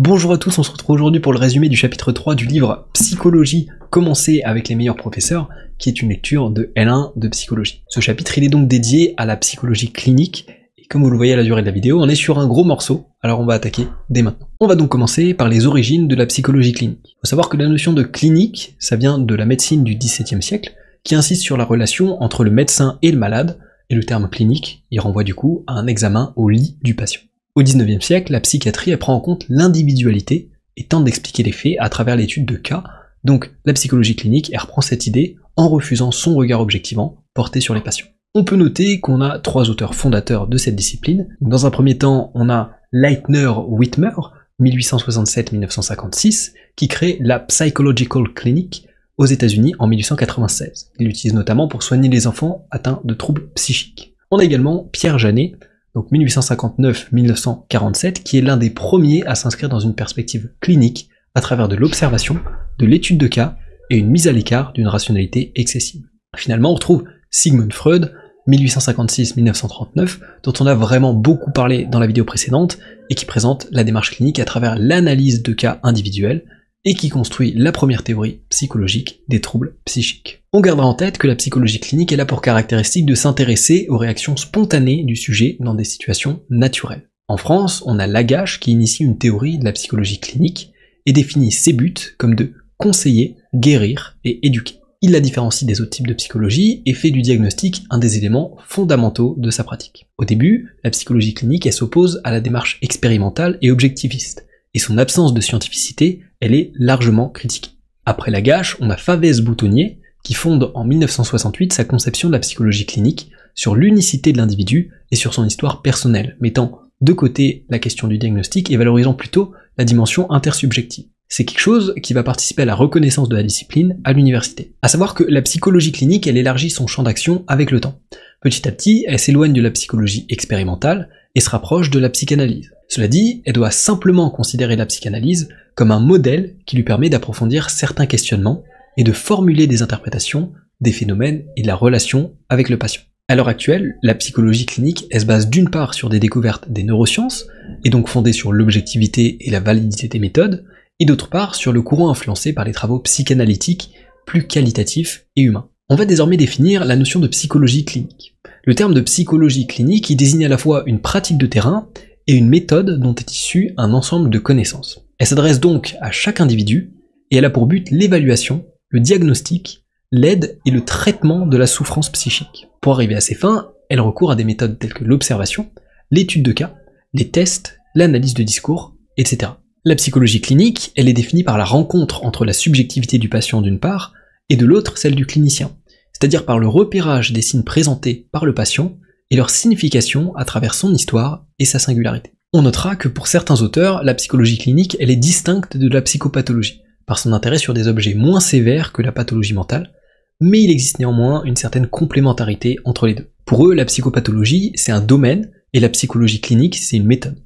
Bonjour à tous, on se retrouve aujourd'hui pour le résumé du chapitre 3 du livre Psychologie, commencer avec les meilleurs professeurs, qui est une lecture de L1 de psychologie. Ce chapitre il est donc dédié à la psychologie clinique, et comme vous le voyez à la durée de la vidéo, on est sur un gros morceau, alors on va attaquer dès maintenant. On va donc commencer par les origines de la psychologie clinique. Il faut savoir que la notion de clinique, ça vient de la médecine du XVIIe siècle, qui insiste sur la relation entre le médecin et le malade, et le terme clinique, il renvoie du coup à un examen au lit du patient. Au XIXe siècle, la psychiatrie elle prend en compte l'individualité et tente d'expliquer les faits à travers l'étude de cas, donc la psychologie clinique elle reprend cette idée en refusant son regard objectivant porté sur les patients. On peut noter qu'on a trois auteurs fondateurs de cette discipline. Dans un premier temps, on a Leitner-Whitmer, 1867-1956, qui crée la Psychological Clinic aux États-Unis en 1896. Il l'utilise notamment pour soigner les enfants atteints de troubles psychiques. On a également Pierre Janet, donc 1859-1947, qui est l'un des premiers à s'inscrire dans une perspective clinique à travers de l'observation, de l'étude de cas et une mise à l'écart d'une rationalité excessive. Finalement, on retrouve Sigmund Freud, 1856-1939, dont on a vraiment beaucoup parlé dans la vidéo précédente et qui présente la démarche clinique à travers l'analyse de cas individuels et qui construit la première théorie psychologique des troubles psychiques. On gardera en tête que la psychologie clinique est là pour caractéristique de s'intéresser aux réactions spontanées du sujet dans des situations naturelles. En France, on a Lagache qui initie une théorie de la psychologie clinique et définit ses buts comme de conseiller, guérir et éduquer. Il la différencie des autres types de psychologie et fait du diagnostic un des éléments fondamentaux de sa pratique. Au début, la psychologie clinique elle s'oppose à la démarche expérimentale et objectiviste, et son absence de scientificité, elle est largement critiquée. Après Lagache, on a Favès-Boutonnier, qui fonde en 1968 sa conception de la psychologie clinique sur l'unicité de l'individu et sur son histoire personnelle, mettant de côté la question du diagnostic et valorisant plutôt la dimension intersubjective. C'est quelque chose qui va participer à la reconnaissance de la discipline à l'université. À savoir que la psychologie clinique, elle élargit son champ d'action avec le temps. Petit à petit, elle s'éloigne de la psychologie expérimentale et se rapproche de la psychanalyse. Cela dit, elle doit simplement considérer la psychanalyse comme un modèle qui lui permet d'approfondir certains questionnements et de formuler des interprétations des phénomènes et de la relation avec le patient. À l'heure actuelle, la psychologie clinique, elle se base d'une part sur des découvertes des neurosciences, et donc fondée sur l'objectivité et la validité des méthodes, et d'autre part sur le courant influencé par les travaux psychanalytiques plus qualitatifs et humains. On va désormais définir la notion de psychologie clinique. Le terme de psychologie clinique y désigne à la fois une pratique de terrain et une méthode dont est issu un ensemble de connaissances. Elle s'adresse donc à chaque individu et elle a pour but l'évaluation, le diagnostic, l'aide et le traitement de la souffrance psychique. Pour arriver à ces fins, elle recourt à des méthodes telles que l'observation, l'étude de cas, les tests, l'analyse de discours, etc. La psychologie clinique, elle est définie par la rencontre entre la subjectivité du patient d'une part et de l'autre celle du clinicien, c'est-à-dire par le repérage des signes présentés par le patient et leur signification à travers son histoire et sa singularité. On notera que pour certains auteurs, la psychologie clinique, elle est distincte de la psychopathologie, par son intérêt sur des objets moins sévères que la pathologie mentale, mais il existe néanmoins une certaine complémentarité entre les deux. Pour eux, la psychopathologie, c'est un domaine, et la psychologie clinique, c'est une méthode.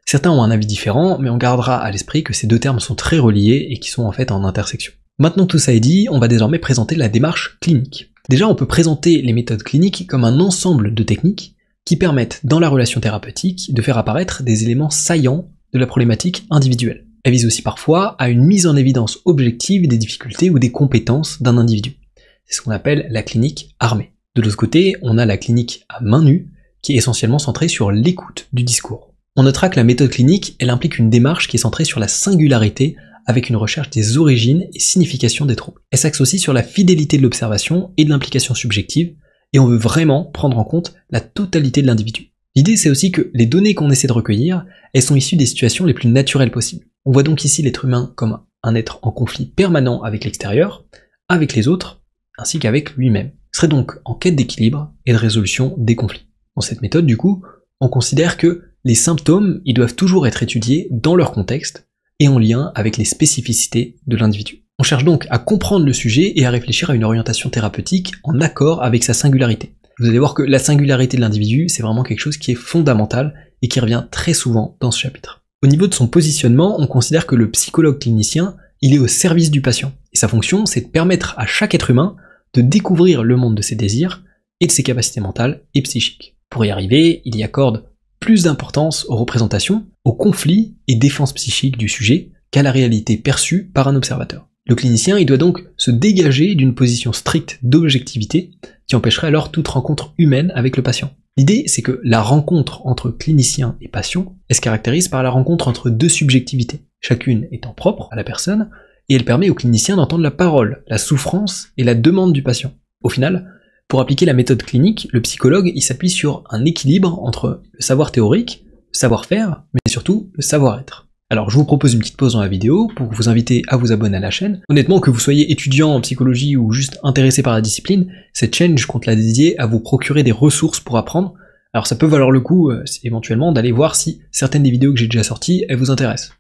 Certains ont un avis différent, mais on gardera à l'esprit que ces deux termes sont très reliés et qui sont en fait en intersection. Maintenant que tout ça est dit, on va désormais présenter la démarche clinique. Déjà, on peut présenter les méthodes cliniques comme un ensemble de techniques qui permettent, dans la relation thérapeutique, de faire apparaître des éléments saillants de la problématique individuelle. Elle vise aussi parfois à une mise en évidence objective des difficultés ou des compétences d'un individu. C'est ce qu'on appelle la clinique armée. De l'autre côté, on a la clinique à main nue, qui est essentiellement centrée sur l'écoute du discours. On notera que la méthode clinique, elle implique une démarche qui est centrée sur la singularité, avec une recherche des origines et significations des troubles. Elle s'axe aussi sur la fidélité de l'observation et de l'implication subjective, et on veut vraiment prendre en compte la totalité de l'individu. L'idée c'est aussi que les données qu'on essaie de recueillir, elles sont issues des situations les plus naturelles possibles. On voit donc ici l'être humain comme un être en conflit permanent avec l'extérieur, avec les autres, ainsi qu'avec lui-même. Il serait donc en quête d'équilibre et de résolution des conflits. Dans cette méthode, du coup, on considère que les symptômes, ils doivent toujours être étudiés dans leur contexte, et en lien avec les spécificités de l'individu. On cherche donc à comprendre le sujet et à réfléchir à une orientation thérapeutique en accord avec sa singularité. Vous allez voir que la singularité de l'individu, c'est vraiment quelque chose qui est fondamental et qui revient très souvent dans ce chapitre. Au niveau de son positionnement, on considère que le psychologue clinicien, il est au service du patient. Et sa fonction, c'est de permettre à chaque être humain de découvrir le monde de ses désirs et de ses capacités mentales et psychiques. Pour y arriver, il y accorde plus d'importance aux représentations, aux conflits et défenses psychiques du sujet qu'à la réalité perçue par un observateur. Le clinicien, il doit donc se dégager d'une position stricte d'objectivité qui empêcherait alors toute rencontre humaine avec le patient. L'idée, c'est que la rencontre entre clinicien et patient, elle se caractérise par la rencontre entre deux subjectivités, chacune étant propre à la personne, et elle permet au clinicien d'entendre la parole, la souffrance et la demande du patient. Au final, pour appliquer la méthode clinique, le psychologue, il s'appuie sur un équilibre entre le savoir théorique, le savoir-faire, mais surtout le savoir-être. Alors je vous propose une petite pause dans la vidéo pour vous inviter à vous abonner à la chaîne. Honnêtement, que vous soyez étudiant en psychologie ou juste intéressé par la discipline, cette chaîne, je compte la dédier à vous procurer des ressources pour apprendre. Alors ça peut valoir le coup, éventuellement, d'aller voir si certaines des vidéos que j'ai déjà sorties, elles vous intéressent.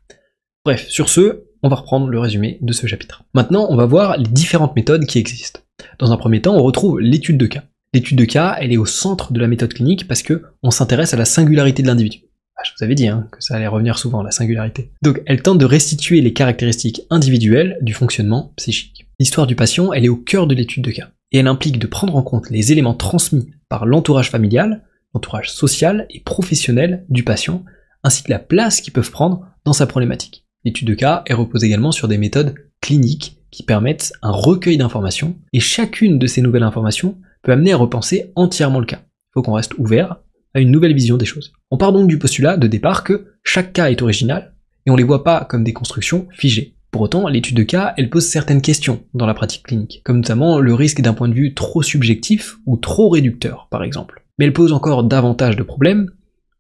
Bref, sur ce, on va reprendre le résumé de ce chapitre. Maintenant, on va voir les différentes méthodes qui existent. Dans un premier temps, on retrouve l'étude de cas. L'étude de cas, elle est au centre de la méthode clinique parce que on s'intéresse à la singularité de l'individu. Je vous avais dit que ça allait revenir souvent, la singularité. Donc elle tente de restituer les caractéristiques individuelles du fonctionnement psychique. L'histoire du patient, elle est au cœur de l'étude de cas, et elle implique de prendre en compte les éléments transmis par l'entourage familial, l'entourage social et professionnel du patient, ainsi que la place qu'ils peuvent prendre dans sa problématique. L'étude de cas, elle repose également sur des méthodes cliniques qui permettent un recueil d'informations, et chacune de ces nouvelles informations peut amener à repenser entièrement le cas. Il faut qu'on reste ouvert à une nouvelle vision des choses. On part donc du postulat de départ que chaque cas est original, et on les voit pas comme des constructions figées. Pour autant, l'étude de cas, elle pose certaines questions dans la pratique clinique, comme notamment le risque d'un point de vue trop subjectif ou trop réducteur, par exemple. Mais elle pose encore davantage de problèmes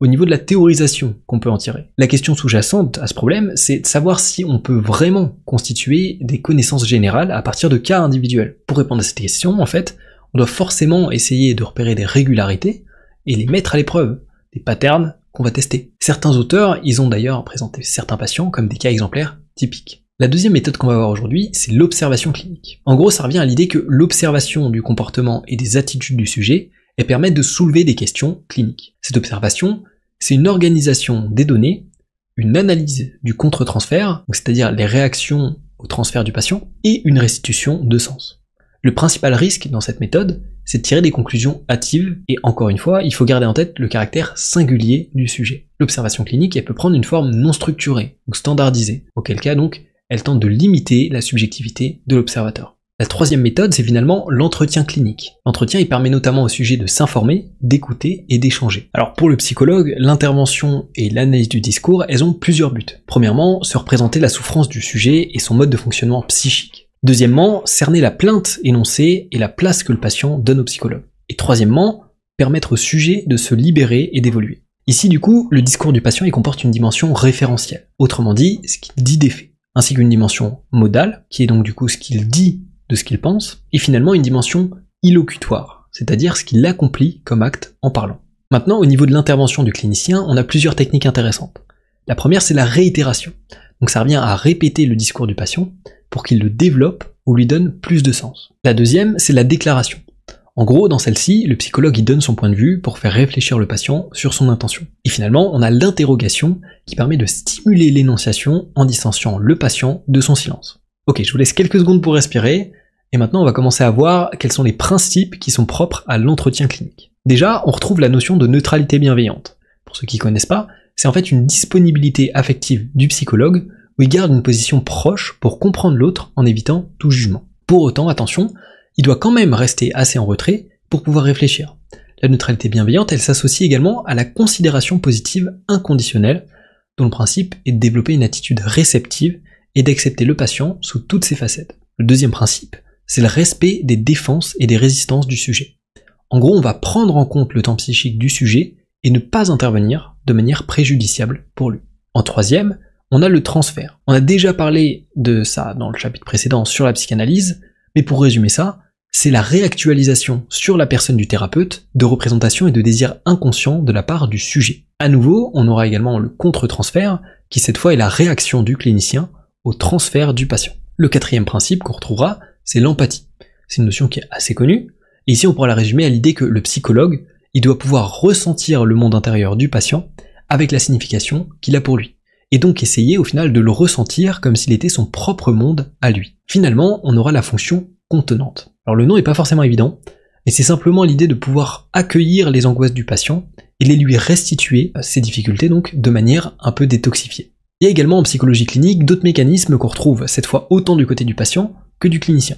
au niveau de la théorisation qu'on peut en tirer. La question sous-jacente à ce problème, c'est de savoir si on peut vraiment constituer des connaissances générales à partir de cas individuels. Pour répondre à cette question, en fait, on doit forcément essayer de repérer des régularités et les mettre à l'épreuve, des patterns qu'on va tester. Certains auteurs, ils ont d'ailleurs présenté certains patients comme des cas exemplaires typiques. La deuxième méthode qu'on va voir aujourd'hui, c'est l'observation clinique. En gros, ça revient à l'idée que l'observation du comportement et des attitudes du sujet, elle permet de soulever des questions cliniques. Cette observation, c'est une organisation des données, une analyse du contre-transfert, c'est-à-dire les réactions au transfert du patient, et une restitution de sens. Le principal risque dans cette méthode, c'est de tirer des conclusions hâtives, et encore une fois, il faut garder en tête le caractère singulier du sujet. L'observation clinique, elle peut prendre une forme non structurée, ou standardisée, auquel cas donc, elle tente de limiter la subjectivité de l'observateur. La troisième méthode, c'est finalement l'entretien clinique. L'entretien, il permet notamment au sujet de s'informer, d'écouter et d'échanger. Alors pour le psychologue, l'intervention et l'analyse du discours, elles ont plusieurs buts. Premièrement, se représenter la souffrance du sujet et son mode de fonctionnement psychique. Deuxièmement, cerner la plainte énoncée et la place que le patient donne au psychologue. Et troisièmement, permettre au sujet de se libérer et d'évoluer. Ici, du coup, le discours du patient il comporte une dimension référentielle, autrement dit, ce qu'il dit des faits, ainsi qu'une dimension modale, qui est donc du coup ce qu'il dit de ce qu'il pense, et finalement une dimension illocutoire, c'est-à-dire ce qu'il accomplit comme acte en parlant. Maintenant, au niveau de l'intervention du clinicien, on a plusieurs techniques intéressantes. La première, c'est la réitération. Donc ça revient à répéter le discours du patient pour qu'il le développe ou lui donne plus de sens. La deuxième, c'est la déclaration. En gros, dans celle-ci, le psychologue y donne son point de vue pour faire réfléchir le patient sur son intention. Et finalement, on a l'interrogation qui permet de stimuler l'énonciation en distanciant le patient de son silence. Ok, je vous laisse quelques secondes pour respirer, et maintenant on va commencer à voir quels sont les principes qui sont propres à l'entretien clinique. Déjà, on retrouve la notion de neutralité bienveillante. Pour ceux qui connaissent pas, c'est en fait une disponibilité affective du psychologue où il garde une position proche pour comprendre l'autre en évitant tout jugement. Pour autant, attention, il doit quand même rester assez en retrait pour pouvoir réfléchir. La neutralité bienveillante, elle s'associe également à la considération positive inconditionnelle, dont le principe est de développer une attitude réceptive et d'accepter le patient sous toutes ses facettes. Le deuxième principe, c'est le respect des défenses et des résistances du sujet. En gros, on va prendre en compte le temps psychique du sujet et ne pas intervenir de manière préjudiciable pour lui. En troisième, on a le transfert. On a déjà parlé de ça dans le chapitre précédent sur la psychanalyse, mais pour résumer ça, c'est la réactualisation sur la personne du thérapeute de représentations et de désirs inconscients de la part du sujet. À nouveau, on aura également le contre-transfert, qui cette fois est la réaction du clinicien au transfert du patient. Le quatrième principe qu'on retrouvera, c'est l'empathie. C'est une notion qui est assez connue, et ici on pourra la résumer à l'idée que le psychologue, il doit pouvoir ressentir le monde intérieur du patient avec la signification qu'il a pour lui, et donc essayer au final de le ressentir comme s'il était son propre monde à lui. Finalement, on aura la fonction contenante. Alors le nom est pas forcément évident, mais c'est simplement l'idée de pouvoir accueillir les angoisses du patient et de les lui restituer, ces difficultés donc, de manière un peu détoxifiée. Il y a également en psychologie clinique d'autres mécanismes qu'on retrouve cette fois autant du côté du patient que du clinicien,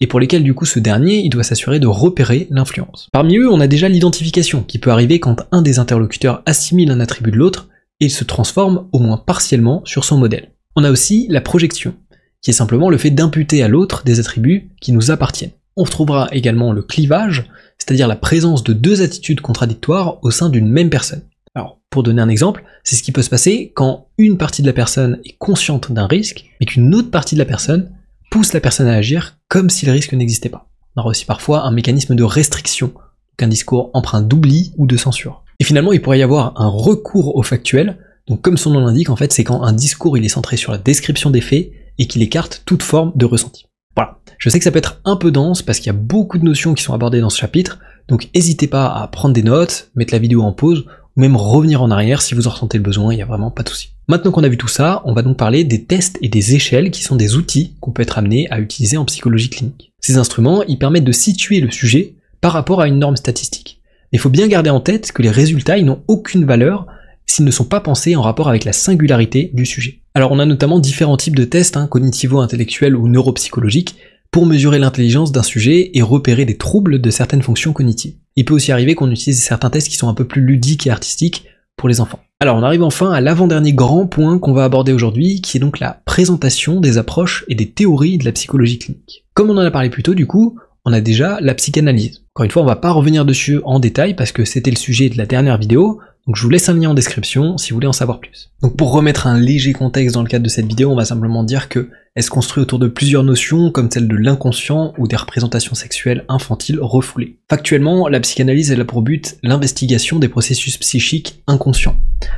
et pour lesquels du coup ce dernier il doit s'assurer de repérer l'influence. Parmi eux, on a déjà l'identification qui peut arriver quand un des interlocuteurs assimile un attribut de l'autre et il se transforme au moins partiellement sur son modèle. On a aussi la projection, qui est simplement le fait d'imputer à l'autre des attributs qui nous appartiennent. On retrouvera également le clivage, c'est-à-dire la présence de deux attitudes contradictoires au sein d'une même personne. Alors, pour donner un exemple, c'est ce qui peut se passer quand une partie de la personne est consciente d'un risque, mais qu'une autre partie de la personne pousse la personne à agir comme si le risque n'existait pas. On aura aussi parfois un mécanisme de restriction, donc un discours empreint d'oubli ou de censure. Et finalement, il pourrait y avoir un recours au factuel, donc comme son nom l'indique, en fait, c'est quand un discours il est centré sur la description des faits et qu'il écarte toute forme de ressenti. Voilà. Je sais que ça peut être un peu dense parce qu'il y a beaucoup de notions qui sont abordées dans ce chapitre, donc n'hésitez pas à prendre des notes, mettre la vidéo en pause, ou même revenir en arrière si vous en ressentez le besoin, il n'y a vraiment pas de souci. Maintenant qu'on a vu tout ça, on va donc parler des tests et des échelles qui sont des outils qu'on peut être amené à utiliser en psychologie clinique. Ces instruments, ils permettent de situer le sujet par rapport à une norme statistique. Mais il faut bien garder en tête que les résultats, ils n'ont aucune valeur s'ils ne sont pas pensés en rapport avec la singularité du sujet. Alors on a notamment différents types de tests, cognitivo-intellectuels ou neuropsychologiques, pour mesurer l'intelligence d'un sujet et repérer des troubles de certaines fonctions cognitives. Il peut aussi arriver qu'on utilise certains tests qui sont un peu plus ludiques et artistiques pour les enfants. Alors on arrive enfin à l'avant-dernier grand point qu'on va aborder aujourd'hui, qui est donc la présentation des approches et des théories de la psychologie clinique. Comme on en a parlé plus tôt, du coup, on a déjà la psychanalyse. Encore une fois, on va pas revenir dessus en détail parce que c'était le sujet de la dernière vidéo, donc je vous laisse un lien en description si vous voulez en savoir plus. Donc pour remettre un léger contexte dans le cadre de cette vidéo, on va simplement dire que elle se construit autour de plusieurs notions comme celle de l'inconscient ou des représentations sexuelles infantiles refoulées. Factuellement, la psychanalyse elle a pour but l'investigation des processus psychiques inconscients.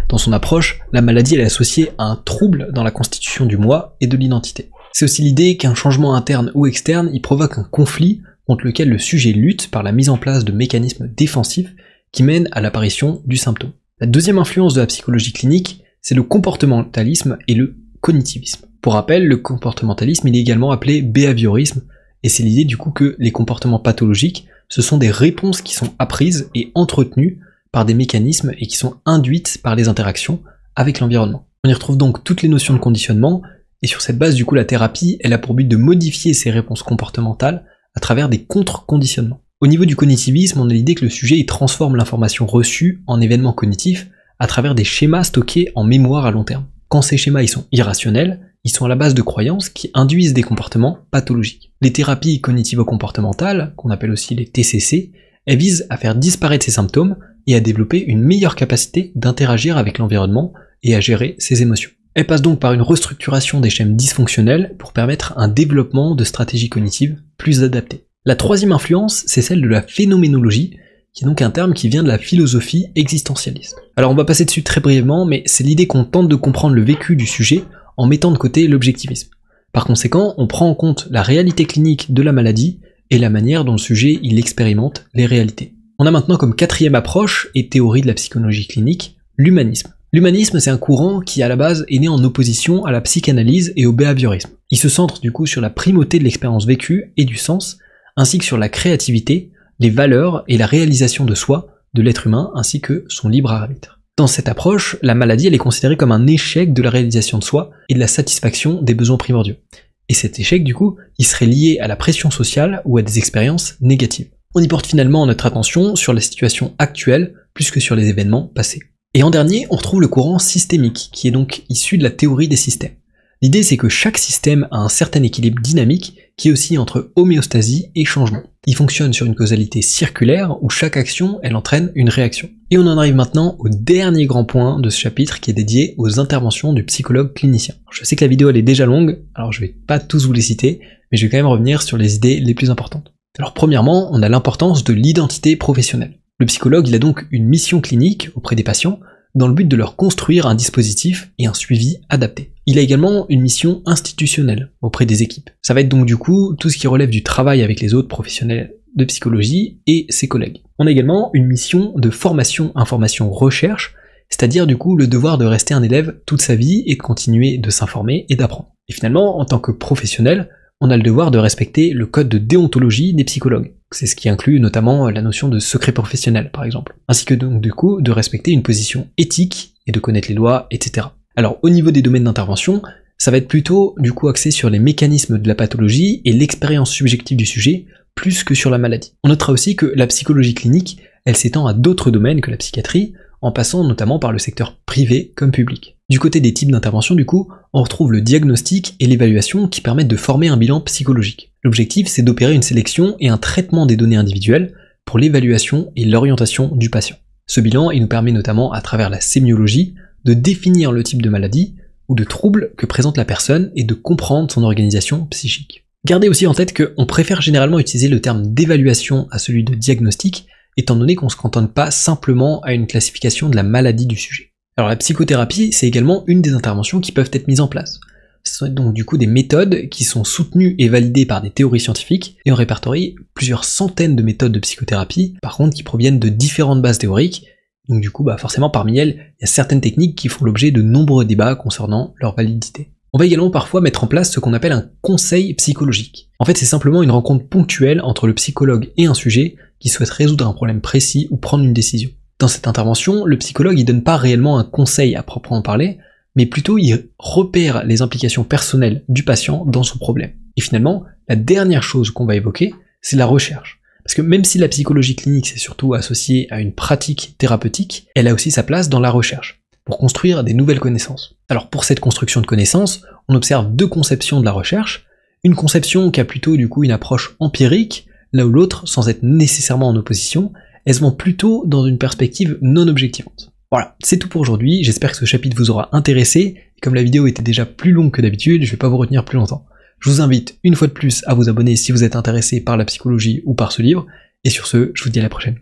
Dans son approche, la maladie elle est associée à un trouble dans la constitution du moi et de l'identité. C'est aussi l'idée qu'un changement interne ou externe il provoque un conflit contre lequel le sujet lutte par la mise en place de mécanismes défensifs qui mènent à l'apparition du symptôme. La deuxième influence de la psychologie clinique, c'est le comportementalisme et le cognitivisme. Pour rappel, le comportementalisme il est également appelé behaviorisme, et c'est l'idée du coup que les comportements pathologiques, ce sont des réponses qui sont apprises et entretenues par des mécanismes et qui sont induites par les interactions avec l'environnement. On y retrouve donc toutes les notions de conditionnement, et sur cette base du coup la thérapie, elle a pour but de modifier ces réponses comportementales à travers des contre-conditionnements. Au niveau du cognitivisme, on a l'idée que le sujet il transforme l'information reçue en événements cognitifs à travers des schémas stockés en mémoire à long terme. Quand ces schémas ils sont irrationnels, ils sont à la base de croyances qui induisent des comportements pathologiques. Les thérapies cognitivo-comportementales, qu'on appelle aussi les TCC, elles visent à faire disparaître ces symptômes et à développer une meilleure capacité d'interagir avec l'environnement et à gérer ses émotions. Elles passent donc par une restructuration des schèmes dysfonctionnels pour permettre un développement de stratégies cognitives plus adaptées. La troisième influence, c'est celle de la phénoménologie, qui est donc un terme qui vient de la philosophie existentialiste. Alors on va passer dessus très brièvement, mais c'est l'idée qu'on tente de comprendre le vécu du sujet en mettant de côté l'objectivisme. Par conséquent, on prend en compte la réalité clinique de la maladie et la manière dont le sujet il expérimente les réalités. On a maintenant comme quatrième approche et théorie de la psychologie clinique, l'humanisme. L'humanisme, c'est un courant qui à la base est né en opposition à la psychanalyse et au behaviorisme. Il se centre du coup sur la primauté de l'expérience vécue et du sens, ainsi que sur la créativité, les valeurs et la réalisation de soi, de l'être humain, ainsi que son libre arbitre. Dans cette approche, la maladie elle est considérée comme un échec de la réalisation de soi et de la satisfaction des besoins primordiaux. Et cet échec, du coup, il serait lié à la pression sociale ou à des expériences négatives. On y porte finalement notre attention sur la situation actuelle plus que sur les événements passés. Et en dernier, on retrouve le courant systémique, qui est donc issu de la théorie des systèmes. L'idée c'est que chaque système a un certain équilibre dynamique qui oscille entre homéostasie et changement. Il fonctionne sur une causalité circulaire où chaque action elle entraîne une réaction. Et on en arrive maintenant au dernier grand point de ce chapitre qui est dédié aux interventions du psychologue clinicien. Je sais que la vidéo elle est déjà longue, alors je vais pas tous vous les citer, mais je vais quand même revenir sur les idées les plus importantes. Alors premièrement, on a l'importance de l'identité professionnelle. Le psychologue il a donc une mission clinique auprès des patients dans le but de leur construire un dispositif et un suivi adapté. Il a également une mission institutionnelle auprès des équipes. Ça va être donc du coup tout ce qui relève du travail avec les autres professionnels de psychologie et ses collègues. On a également une mission de formation, information, recherche, c'est-à-dire du coup le devoir de rester un élève toute sa vie et de continuer de s'informer et d'apprendre. Et finalement, en tant que professionnel, on a le devoir de respecter le code de déontologie des psychologues, C'est ce qui inclut notamment la notion de secret professionnel, par exemple. Ainsi que donc, du coup, de respecter une position éthique et de connaître les lois, etc. Alors, au niveau des domaines d'intervention, ça va être plutôt, du coup, axé sur les mécanismes de la pathologie et l'expérience subjective du sujet, plus que sur la maladie. On notera aussi que la psychologie clinique, elle s'étend à d'autres domaines que la psychiatrie, en passant notamment par le secteur privé comme public. Du côté des types d'intervention, du coup, on retrouve le diagnostic et l'évaluation qui permettent de former un bilan psychologique. L'objectif, c'est d'opérer une sélection et un traitement des données individuelles pour l'évaluation et l'orientation du patient. Ce bilan, il nous permet notamment, à travers la sémiologie, de définir le type de maladie ou de trouble que présente la personne et de comprendre son organisation psychique. Gardez aussi en tête qu'on préfère généralement utiliser le terme d'évaluation à celui de diagnostic, étant donné qu'on ne se cantonne pas simplement à une classification de la maladie du sujet. Alors la psychothérapie, c'est également une des interventions qui peuvent être mises en place. Ce sont donc du coup des méthodes qui sont soutenues et validées par des théories scientifiques, et on répertorie plusieurs centaines de méthodes de psychothérapie, par contre qui proviennent de différentes bases théoriques, donc du coup forcément parmi elles, il y a certaines techniques qui font l'objet de nombreux débats concernant leur validité. On va également parfois mettre en place ce qu'on appelle un conseil psychologique. En fait, c'est simplement une rencontre ponctuelle entre le psychologue et un sujet qui souhaite résoudre un problème précis ou prendre une décision. Dans cette intervention, le psychologue il donne pas réellement un conseil à proprement parler, mais plutôt il repère les implications personnelles du patient dans son problème. Et finalement, la dernière chose qu'on va évoquer, c'est la recherche. Parce que même si la psychologie clinique c'est surtout associée à une pratique thérapeutique, elle a aussi sa place dans la recherche, pour construire des nouvelles connaissances. Alors pour cette construction de connaissances, on observe deux conceptions de la recherche, une conception qui a plutôt du coup une approche empirique, là où l'autre, sans être nécessairement en opposition, elle se vend plutôt dans une perspective non objectivante. Voilà, c'est tout pour aujourd'hui, j'espère que ce chapitre vous aura intéressé, et comme la vidéo était déjà plus longue que d'habitude, je vais pas vous retenir plus longtemps. Je vous invite une fois de plus à vous abonner si vous êtes intéressé par la psychologie ou par ce livre, et sur ce, je vous dis à la prochaine.